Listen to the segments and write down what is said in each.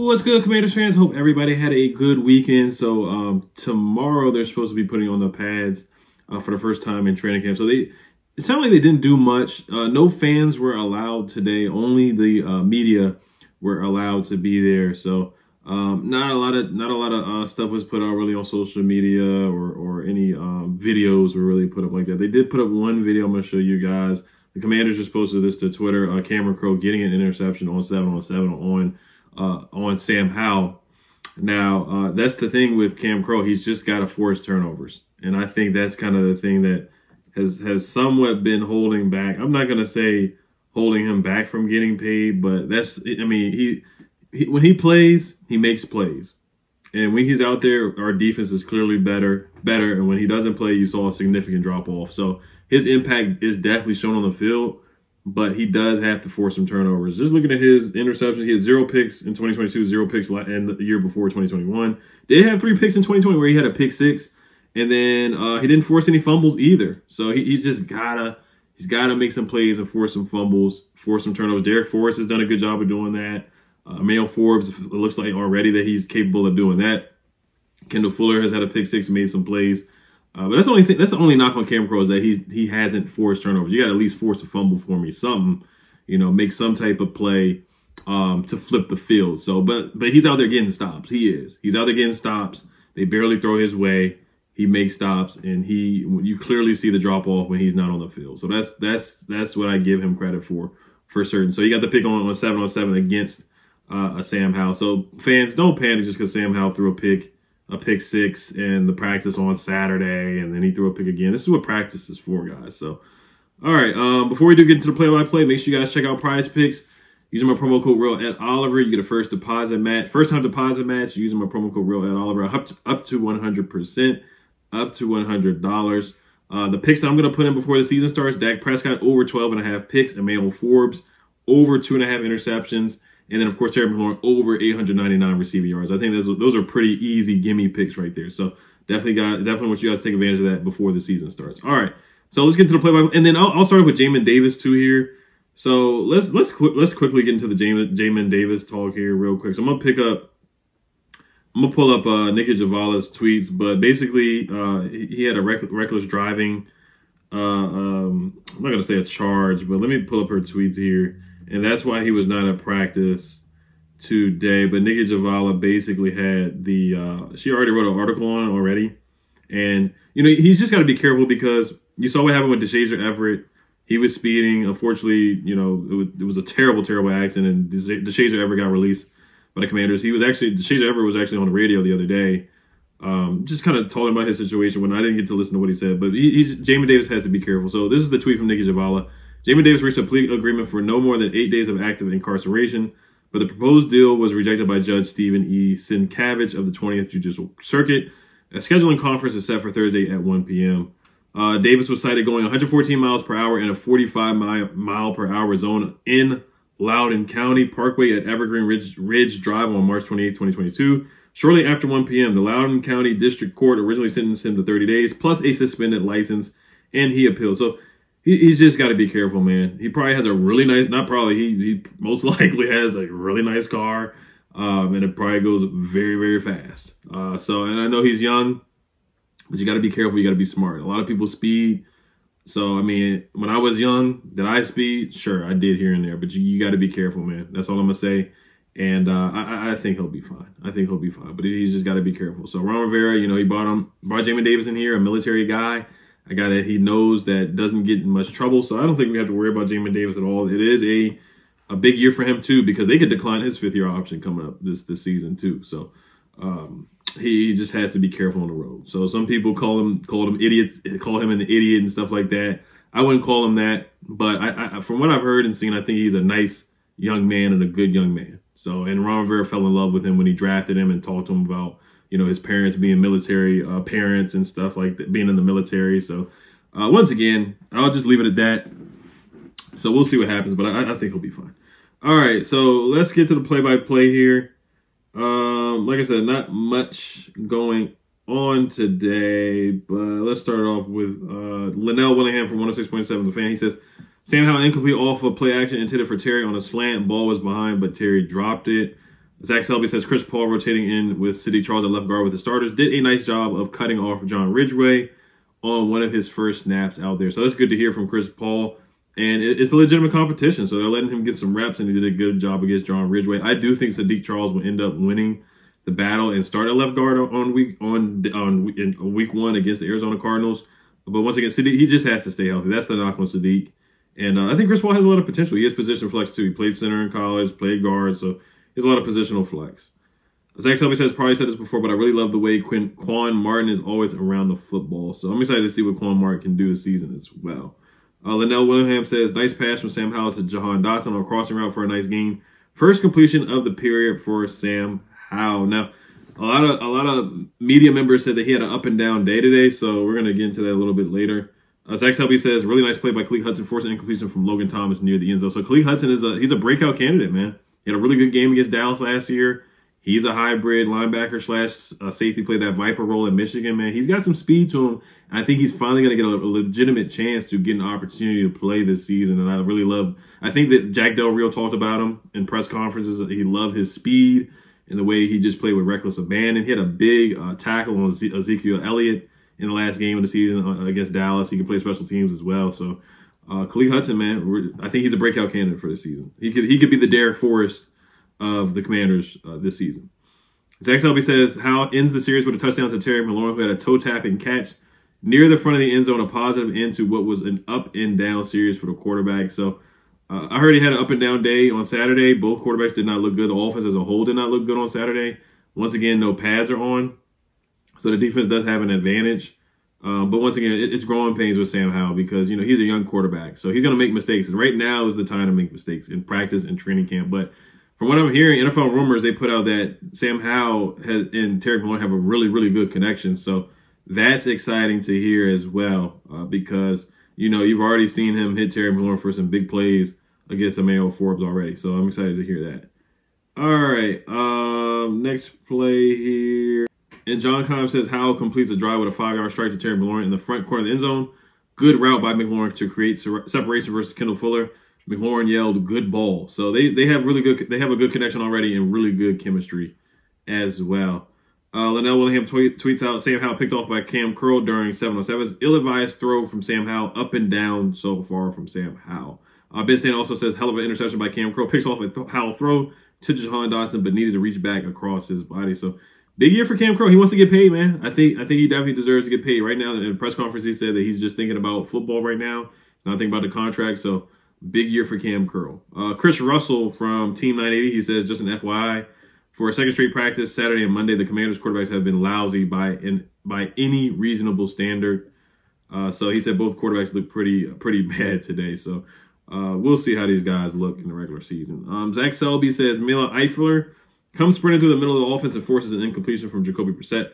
What's good, Commanders fans? Hope everybody had a good weekend. So tomorrow they're supposed to be putting on the pads for the first time in training camp. So it sounded like they didn't do much. No fans were allowed today. Only the media were allowed to be there. So not a lot of stuff was put out really on social media or any videos were really put up like that. They did put up one video I'm going to show you guys. The Commanders just posted this to Twitter. Kam Curl getting an interception on 7-on-7 on Sam Howell. Now, that's the thing with Kam Curl. He's just got to force turnovers. And I think that's kind of the thing that has somewhat been holding back. I'm not going to say holding him back from getting paid, but that's, I mean, he when he plays, he makes plays. And when he's out there, our defense is clearly better. And when he doesn't play, you saw a significant drop off. So his impact is definitely shown on the field, but he does have to force some turnovers. Just looking at his interceptions, he had 0 picks in 2022, 0 picks in the year before 2021. Did have 3 picks in 2020 where he had a pick 6, and then he didn't force any fumbles either. So he's just gotta make some plays and force some fumbles, force some turnovers. Derek Forrest has done a good job of doing that. Emmanuel Forbes, it looks like already that he's capable of doing that. Kendall Fuller has had a pick 6 and made some plays. But that's the only knock on Kam Curl is that he hasn't forced turnovers. You got to at least force a fumble for me, something, make some type of play to flip the field. So, but he's out there getting stops. He's out there getting stops. They barely throw his way. He makes stops, and you clearly see the drop off when he's not on the field. So that's what I give him credit for certain. So he got the pick on 7-on-7 against Sam Howell. So fans, don't panic just because Sam Howell threw a pick 6 in the practice on Saturday, and then he threw a pick again. This is what practice is for, guys. So, all right, before we do get into the play-by-play, make sure you guys check out Prize Picks. Using my promo code REAL@Oliver, you get a first time deposit match using my promo code REAL@Oliver up to 100%, up to $100. The picks that I'm going to put in before the season starts: Dak Prescott over 12.5 picks, Emmanuel Forbes over 2.5 interceptions. And then, of course, Terry McLaurin over 899 receiving yards. I think those are pretty easy gimme picks right there. So definitely want you guys to take advantage of that before the season starts. All right, so let's get to the play-by-play, and then I'll start with Jamin Davis too here. So let's quickly get into the Jamin Davis talk here real quick. So I'm gonna pull up Nicky Javala's tweets, but basically he had a reckless driving. I'm not gonna say a charge, but let me pull up her tweets here. And that's why he was not at practice today. But Nicky Javala basically had she already wrote an article on it already. And, he's just got to be careful because you saw what happened with DeShazer Everett. He was speeding. Unfortunately, it was a terrible, terrible accident. And DeShazer Everett got released by the Commanders. DeShazer Everett was actually on the radio the other day. Just kind of talking about his situation when I didn't get to listen to what he said. But Jamin Davis has to be careful. So this is the tweet from Nicky Javala. Jamin Davis reached a plea agreement for no more than 8 days of active incarceration, but the proposed deal was rejected by Judge Stephen E. Sienkiewicz of the 20th Judicial Circuit. A scheduling conference is set for Thursday at 1 p.m. Davis was cited going 114 miles per hour in a 45-mile per hour zone in Loudoun County Parkway at Evergreen Ridge Drive on March 28, 2022. Shortly after 1 p.m., the Loudoun County District Court originally sentenced him to 30 days plus a suspended license, and he appealed. So he's just got to be careful, man. He probably has a really nice, not probably, he most likely has a really nice car, and it probably goes very, very fast. And I know he's young, but you got to be careful. You got to be smart. A lot of people speed. So, I mean, when I was young, did I speed? Sure, I did here and there, but you got to be careful, man. That's all I'm going to say. And I think he'll be fine. But he's just got to be careful. So, Ron Rivera, he brought Jamin Davis in here, a military guy. A guy that he knows that doesn't get in much trouble. So I don't think we have to worry about Jamin Davis at all. It is a big year for him, too, because they could decline his 5th-year option coming up this season, too. So he just has to be careful on the road. So some people call him idiot, call him an idiot and stuff like that. I wouldn't call him that. But I from what I've heard and seen, I think he's a nice young man and a good young man. So, and Ron Rivera fell in love with him when he drafted him and talked to him about his parents being military parents and stuff like that, being in the military. So, once again, I'll just leave it at that. So, we'll see what happens, but I think he'll be fine. All right, so let's get to the play-by-play here. Like I said, not much going on today, but let's start off with Linnell Willingham from 106.7 The Fan. He says, Sam Howell incomplete off of play action intended for Terry on a slant. Ball was behind, but Terry dropped it. Zach Selby says Chris Paul rotating in with Sadiq Charles at left guard with the starters did a nice job of cutting off John Ridgeway on one of his first snaps out there. So that's good to hear from Chris Paul. And it's a legitimate competition, so they're letting him get some reps, and he did a good job against John Ridgeway. I do think Sadiq Charles will end up winning the battle and start at left guard in week one against the Arizona Cardinals. But once again, Sadiq, he just has to stay healthy. That's the knock on Sadiq. And I think Chris Paul has a lot of potential. He has position flex too. He played center in college, played guard, so he has a lot of positional flex. Zach Selby says, probably said this before, but I really love the way Quan Martin is always around the football. So I'm excited to see what Quan Martin can do this season as well. Linnell Willingham says, nice pass from Sam Howell to Jahan Dotson on a crossing route for a nice gain. First completion of the period for Sam Howell. Now, a lot of media members said that he had an up and down day today, so we're going to get into that a little bit later. Zach Selby says, really nice play by Khaleke Hudson, forcing incompletion from Logan Thomas near the end zone. So Khaleke Hudson he's a breakout candidate, man. He had a really good game against Dallas last year. He's a hybrid linebacker / safety, played that Viper role in Michigan, man. He's got some speed to him, and I think he's finally going to get a legitimate chance to get an opportunity to play this season. And I think that Jack Del Rio talked about him in press conferences. He loved his speed and the way he just played with reckless abandon. He had a big tackle on Ezekiel Elliott in the last game of the season against Dallas. He can play special teams as well. So Khaleke Hudson, man, I think he's a breakout candidate for this season. He could be the Derek Forrest of the Commanders this season. Zach Selby says, Howell ends the series with a touchdown to Terry McLaurin, who had a toe-tapping catch near the front of the end zone, a positive end to what was an up and down series for the quarterback. So I heard he had an up and down day on Saturday. Both quarterbacks did not look good. The offense as a whole did not look good on Saturday. Once again, no pads are on, so the defense does have an advantage. But once again, it's growing pains with Sam Howell because, he's a young quarterback. So he's going to make mistakes. And right now is the time to make mistakes in practice and training camp. But from what I'm hearing, NFL rumors, they put out that Sam Howell and Terry McLaurin have a really, really good connection. So that's exciting to hear as well because, you've already seen him hit Terry McLaurin for some big plays against Emmanuel Forbes already. So I'm excited to hear that. All right, next play here. And John Keim says Howell completes a drive with a 5-yard strike to Terry McLaurin in the front corner of the end zone. Good route by McLaurin to create separation versus Kendall Fuller. McLaurin yelled, "Good ball." So they have a good connection already and really good chemistry as well. Linnell Willingham tweets out, Sam Howell picked off by Kam Curl during 7-on-7's ill-advised throw from Sam Howell, up and down so far from Sam Howell. Ben Stan also says, hell of an interception by Kam Curl, picks off a Howell throw to Jahan Dotson, but needed to reach back across his body. So big year for Kam Curl. He wants to get paid, man. I think he definitely deserves to get paid. Right now, in the press conference, he said that he's just thinking about football right now, not thinking about the contract. So big year for Kam Curl. Chris Russell from Team 980, he says, just an FYI, for a second straight practice, Saturday and Monday, the Commanders quarterbacks have been lousy by any reasonable standard. So he said both quarterbacks look pretty bad today. So we'll see how these guys look in the regular season. Zach Selby says Mila Eifler comes sprinting through the middle of the offense and forces an incompletion from Jacoby Brissett.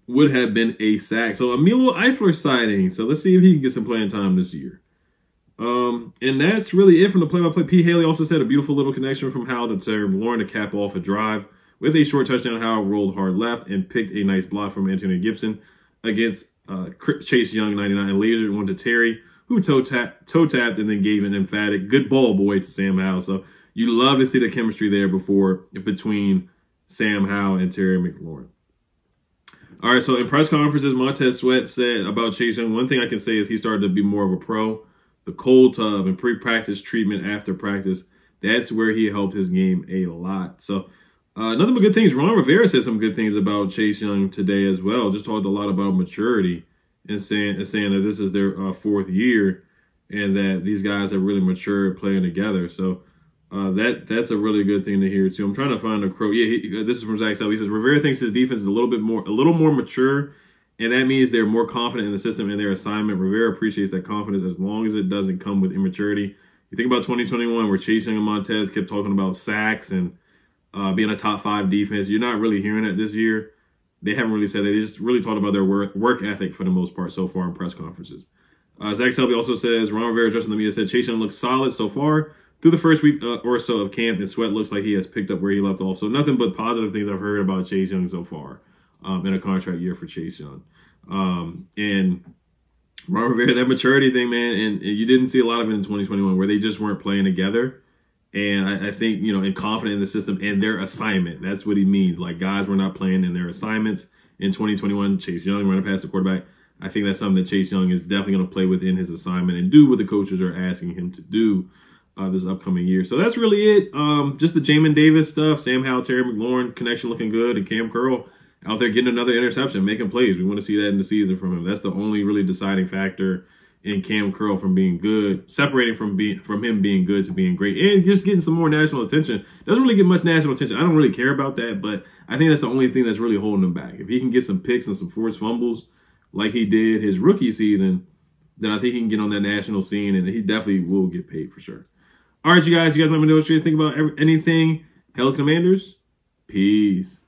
Would have been a sack. So a Milo Eifler sighting. So let's see if he can get some playing time this year. And that's really it from the play-by-play. P. Haley also said a beautiful little connection from Howell to Terry McLaurin to cap off a drive. With a short touchdown, Howell rolled hard left and picked a nice block from Antonio Gibson against Chase Young, 99, and lasered one to Terry, who toe-tapped and then gave an emphatic good ball boy to Sam Howell. So you love to see the chemistry there between Sam Howell and Terry McLaurin. All right, so in press conferences, Montez Sweat said about Chase Young, one thing I can say is he started to be more of a pro. The cold tub and pre-practice treatment after practice, that's where he helped his game a lot. So nothing but good things. Ron Rivera said some good things about Chase Young today as well. Just talked a lot about maturity and saying that this is their fourth year and that these guys have really matured playing together. So that's a really good thing to hear too. I'm trying to find a quote. Yeah, this is from Zach Selby. He says Rivera thinks his defense is a little more mature. And that means they're more confident in the system and their assignment. Rivera appreciates that confidence as long as it doesn't come with immaturity. You think about 2021 where Chase Young and Montez kept talking about sacks and being a top 5 defense. You're not really hearing it this year. They haven't really said that. They just really talked about their work ethic for the most part so far in press conferences. Zach Selby also says, Ron Rivera addressing the media said, Chase Young looks solid so far through the first week or so of camp, and Sweat looks like he has picked up where he left off. So nothing but positive things I've heard about Chase Young so far. In a contract year for Chase Young. And Ron Rivera, that maturity thing, man, and you didn't see a lot of it in 2021 where they just weren't playing together. And I think, you know, and confident in the system and their assignment. That's what he means. Like, guys were not playing in their assignments in 2021. Chase Young running past the quarterback. I think that's something that Chase Young is definitely going to play within his assignment and do what the coaches are asking him to do this upcoming year. So that's really it. Just the Jamin Davis stuff. Sam Howell, Terry McLaurin connection looking good. And Kam Curl out there getting another interception, making plays. We want to see that in the season from him. That's the only really deciding factor in Kam Curl from being good, separating from him being good to being great, and just getting some more national attention. Doesn't really get much national attention. I don't really care about that, but I think that's the only thing that's really holding him back. If he can get some picks and some forced fumbles like he did his rookie season, then I think he can get on that national scene, and he definitely will get paid for sure. All right, you guys let me know what you guys think about anything. Hell Commanders, peace.